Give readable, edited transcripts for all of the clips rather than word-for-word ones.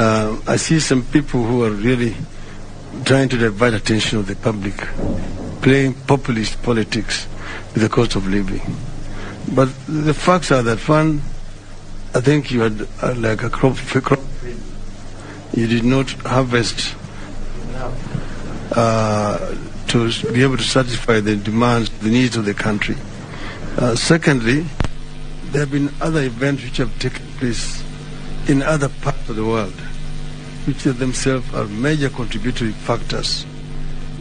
I see some people who are really trying to divert attention of the public, playing populist politics with the cost of living. But the facts are that, one, I think you had like a crop failure. You did not harvest to be able to satisfy the demands, the needs of the country. Secondly, there have been other events which have taken place in other parts of the world, which themselves are major contributory factors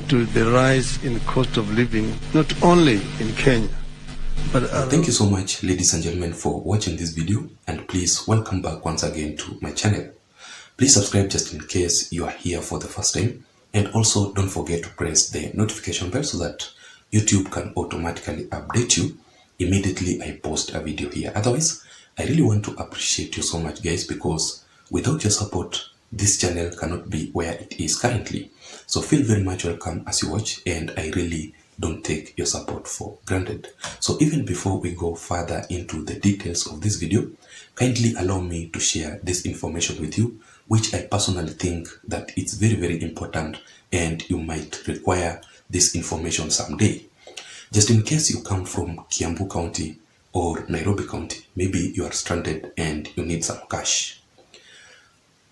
to the rise in the cost of living, not only in Kenya, but Thank you so much, ladies and gentlemen, for watching this video, and please welcome back once again to my channel. Please subscribe just in case you are here for the first time, and also don't forget to press the notification bell so that YouTube can automatically update you immediately I post a video here. Otherwise, I really want to appreciate you so much, guys, because without your support, this channel cannot be where it is currently. So feel very much welcome as you watch, and I really don't take your support for granted. So even before we go further into the details of this video, kindly allow me to share this information with you, which I personally think that it's very, very important, and you might require this information someday. Just in case you come from Kiambu County or Nairobi County, maybe you are stranded and you need some cash.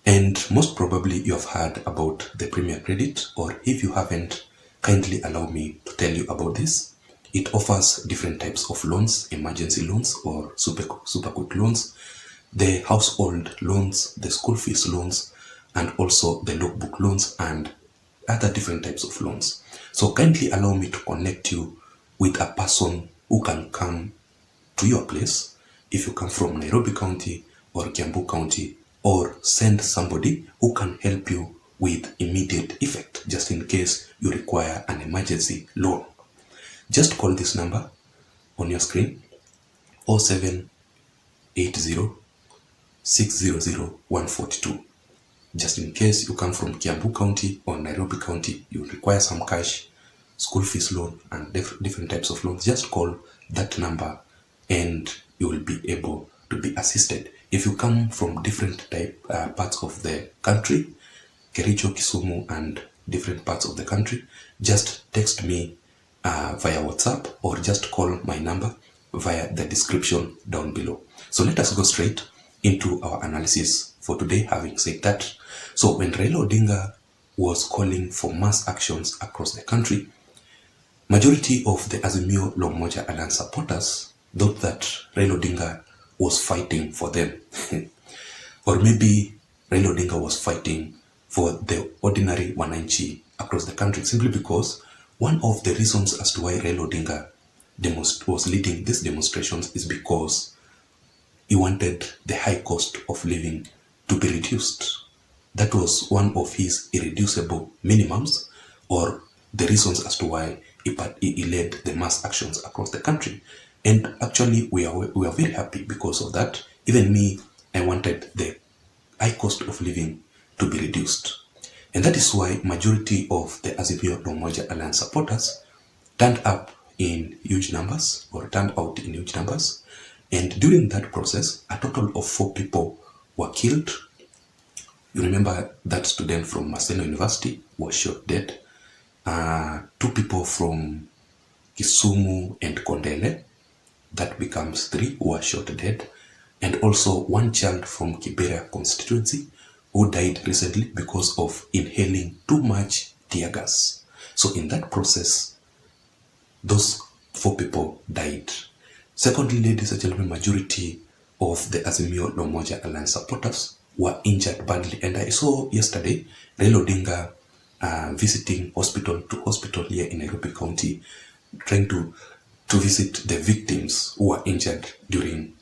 And most probably you have heard about the Premier Credit, or if you haven't, kindly allow me to tell you about this. It offers different types of loans: emergency loans or super quick loans, the household loans, the school fees loans, and also the logbook loans and other different types of loans. So kindly allow me to connect you with a person who can come to your place if you come from Nairobi County or Kiambu County, or send somebody who can help you with immediate effect just in case you require an emergency loan. Just call this number on your screen: 0780 600 142. Just in case you come from Kiambu County or Nairobi County, you require some cash, school fees loan, and different types of loans, just call that number and you will be able to be assisted. If you come from different parts of the country, Kericho, Kisumu, and different parts of the country, just text me via WhatsApp, or just call my number via the description down below. So let us go straight into our analysis for today. Having said that, so when Raila Odinga was calling for mass actions across the country, majority of the Azimio La Umoja Alliance supporters thought that Raila Odinga was fighting for them. Or maybe Raila Odinga was fighting for the ordinary wananchi across the country, simply because one of the reasons as to why Raila Odinga was leading these demonstrations is because he wanted the high cost of living to be reduced. That was one of his irreducible minimums, or the reasons as to why he led the mass actions across the country. And actually, we are very happy because of that. Even me, I wanted the high cost of living to be reduced. And that is why majority of the Azimio La Umoja Alliance supporters turned up in huge numbers, or turned out in huge numbers. And during that process, a total of 4 people were killed. You remember that student from Maseno University was shot dead. 2 people from Kisumu and Kondele, that becomes 3 who were shot dead. And also 1 child from Kibera constituency who died recently because of inhaling too much tear gas. So in that process, those 4 people died. Secondly, ladies and gentlemen, majority of the Azimio La Umoja Alliance supporters were injured badly. And I saw yesterday Raila Odinga visiting hospital to hospital here in Nairobi County, trying to visit the victims who were injured during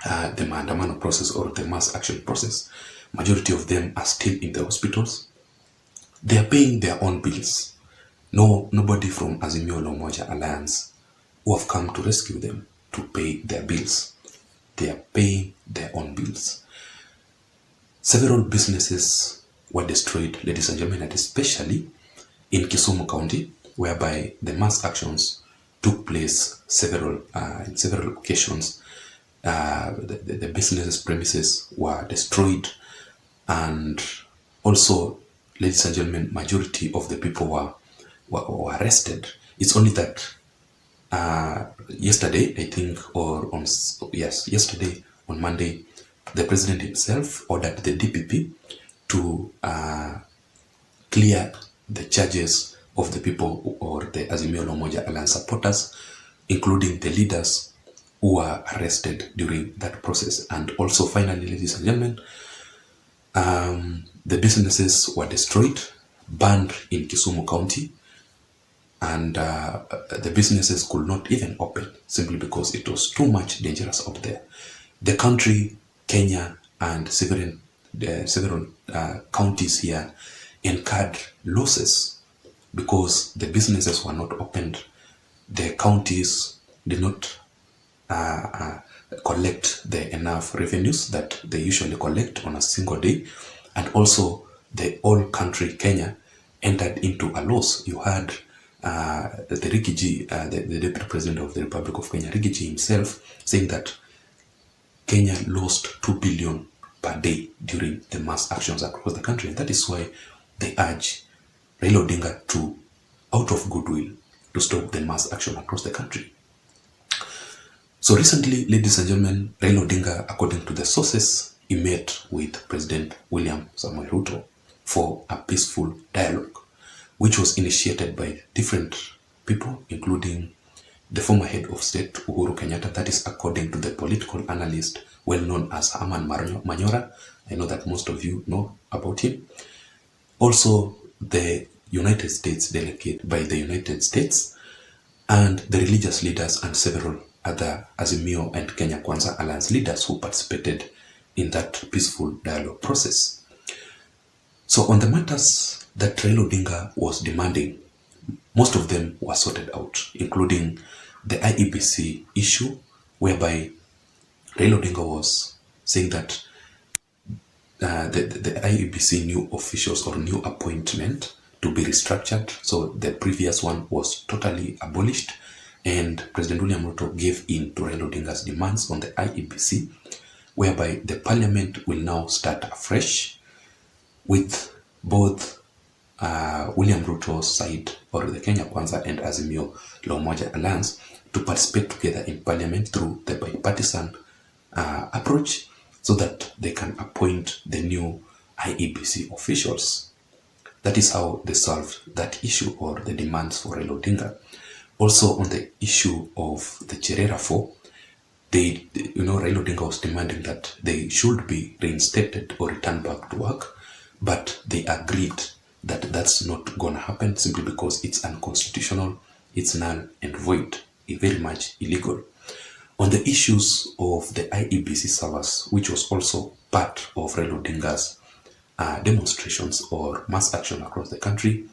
the maandamano process or the mass action process. Majority of them are still in the hospitals. They are paying their own bills. Nobody from Azimio La Umoja Alliance who have come to rescue them to pay their bills. They are paying their own bills. Several businesses were destroyed, ladies and gentlemen, and especially in Kisumu County, whereby the mass actions took place in several locations. The businesses' premises were destroyed. And also, ladies and gentlemen, majority of the people were arrested. It's only that yesterday, I think, yesterday on Monday, the president himself ordered the DPP to clear the charges of the people or the Azimio Diehards Alliance supporters, including the leaders who were arrested during that process. And also, finally, ladies and gentlemen, the businesses were destroyed, burned in Kisumu County, and the businesses could not even open simply because it was too much dangerous out there. The country, Kenya, and several counties here incurred losses because the businesses were not opened. The counties did not collect the enough revenues that they usually collect on a single day, and also the whole country, Kenya, entered into a loss. You had the Rigiji, the deputy president of the Republic of Kenya, Rigiji himself, saying that Kenya lost 2 billion per day during the mass actions across the country. And that is why they urge Raila Odinga to, out of goodwill, to stop the mass action across the country. So recently, ladies and gentlemen, Raila Odinga, according to the sources, he met with President William Samoei Ruto for a peaceful dialogue, which was initiated by different people, including the former head of state, Uhuru Kenyatta. That is according to the political analyst, well known as Herman Manyora. I know that most of you know about him. Also, the United States delegate by the United States, and the religious leaders and several other Azimio and Kenya Kwanza Alliance leaders who participated in that peaceful dialogue process. So on the matters that Raila Odinga was demanding, most of them were sorted out, including the IEBC issue, whereby Raila Odinga was saying that the IEBC new officials or new appointment to be restructured. So the previous one was totally abolished, and President William Ruto gave in to Raila Odinga's demands on the IEBC, whereby the parliament will now start afresh with both William Ruto's side, or the Kenya Kwanza and Azimio Diehards Alliance, to participate together in parliament through the bipartisan approach, so that they can appoint the new IEBC officials. That is how they solved that issue, or the demands for Raila Odinga. Also, on the issue of the Cherera 4, Raila Odinga was demanding that they should be reinstated or returned back to work, but they agreed that that's not going to happen simply because it's unconstitutional, it's null and void, very much illegal. On the issues of the IEBC servers, which was also part of Raila Odinga's demonstrations or mass action across the country,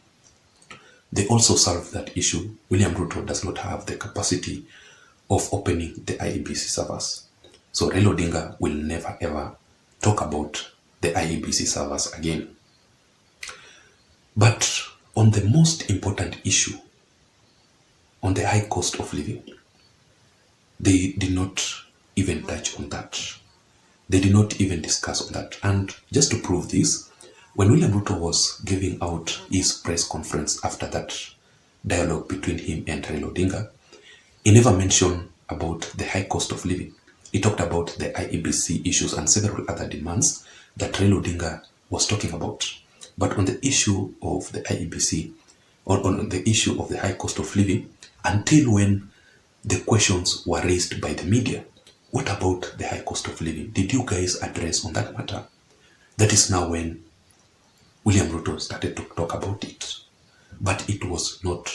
they also solved that issue. William Ruto does not have the capacity of opening the IEBC servers. So Raila Odinga will never ever talk about the IEBC servers again. But on the most important issue, on the high cost of living, they did not even touch on that. They did not even discuss on that. And just to prove this, when William Ruto was giving out his press conference after that dialogue between him and Raila Odinga, he never mentioned about the high cost of living. He talked about the IEBC issues and several other demands that Raila Odinga was talking about. But on the issue of the IEBC, on the issue of the high cost of living, until when the questions were raised by the media, what about the high cost of living? Did you guys address on that matter? That is now when William Ruto started to talk about it. But it was not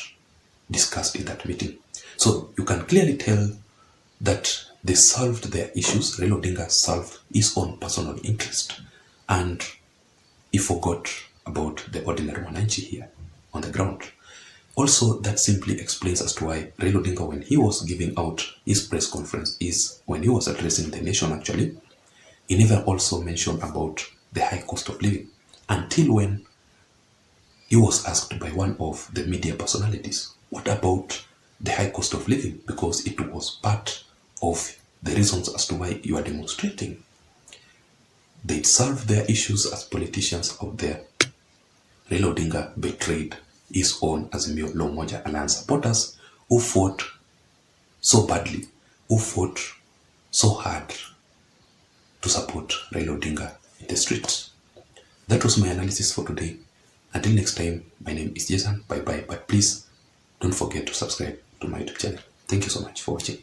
discussed in that meeting. So you can clearly tell that they solved their issues. Raila Odinga solved his own personal interest, and he forgot about the ordinary mwananchi here on the ground. Also, that simply explains as to why Raila Odinga, when he was giving out his press conference, when he was addressing the nation actually, he never also mentioned about the high cost of living until when he was asked by one of the media personalities, what about the high cost of living? Because it was part of the reasons as to why you are demonstrating. they'd solve their issues as politicians out there. Raila Odinga betrayed his own Azimio Moja Alliance supporters who fought so badly, who fought so hard to support Raila Odinga in the streets. That was my analysis for today. Until next time, my name is Json. Bye bye. But please don't forget to subscribe to my YouTube channel. Thank you so much for watching.